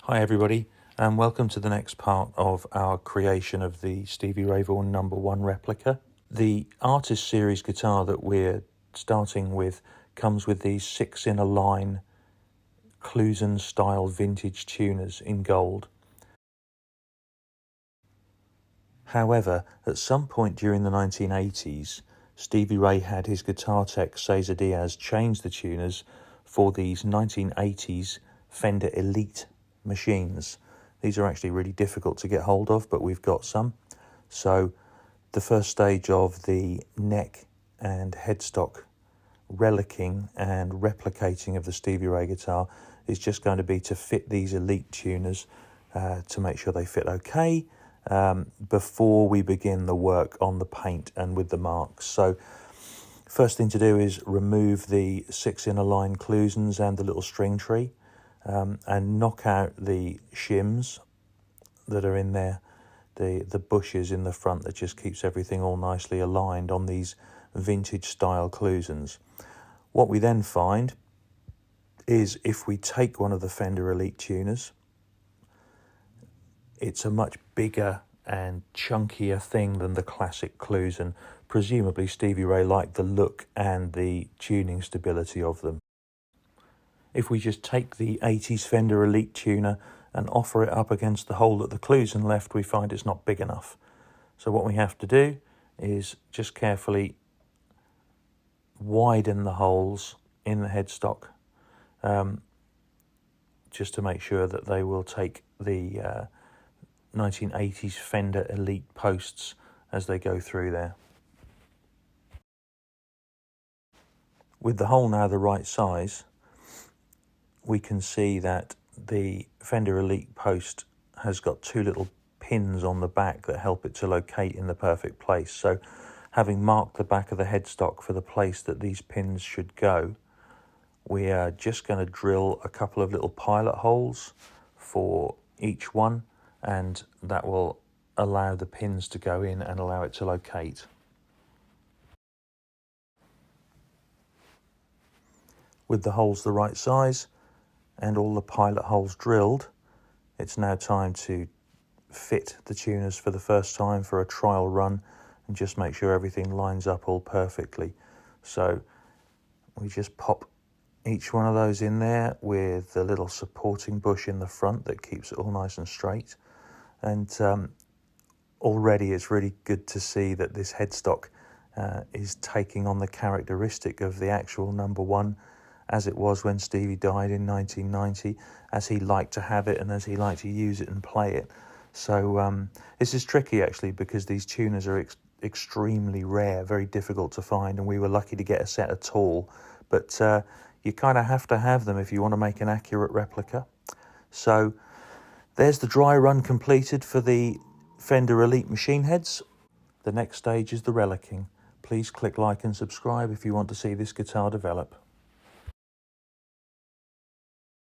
Hi everybody, and welcome to the next part of our creation of the Stevie Ray Vaughan No1 replica. The Artist Series guitar that we're starting with comes with these 6 in a line Clusen style vintage tuners in gold. However, at some point during the 1980s, Stevie Ray had his guitar tech Cesar Diaz change the tuners for these 1980s Fender Elite machines. These are actually really difficult to get hold of, but we've got some. So the first stage of the neck and headstock relicking and replicating of the Stevie Ray guitar is just going to be to fit these Elite tuners to make sure they fit okay before we begin the work on the paint and with the marks. So first thing to do is remove the 6 in a line Clusens and the little string tree. And knock out the shims that are in there, the bushes in the front that just keeps everything all nicely aligned on these vintage style Clusens. What we then find is if we take one of the Fender Elite tuners, it's a much bigger and chunkier thing than the classic Clusen. Presumably Stevie Ray liked the look and the tuning stability of them. If we just take the 80s Fender Elite tuner and offer it up against the hole that the Clusen left, we find it's not big enough. So what we have to do is just carefully widen the holes in the headstock, just to make sure that they will take the 1980s Fender Elite posts as they go through there. With the hole now the right size, we can see that the Fender Elite post has got 2 little pins on the back that help it to locate in the perfect place. So having marked the back of the headstock for the place that these pins should go, we are just going to drill a couple of little pilot holes for each one, and that will allow the pins to go in and allow it to locate. With the holes the right size and all the pilot holes drilled, it's now time to fit the tuners for the first time for a trial run and just make sure everything lines up all perfectly. So we just pop each one of those in there with the little supporting bush in the front that keeps it all nice and straight. And already it's really good to see that this headstock is taking on the characteristic of the actual No1, as it was when Stevie died in 1990, as he liked to have it and as he liked to use it and play it. So this is tricky actually, because these tuners are extremely rare, very difficult to find, and we were lucky to get a set at all. But you kind of have to have them if you want to make an accurate replica. So there's the dry run completed for the Fender Elite machine heads. The next stage is the relicking. Please click like and subscribe if you want to see this guitar develop.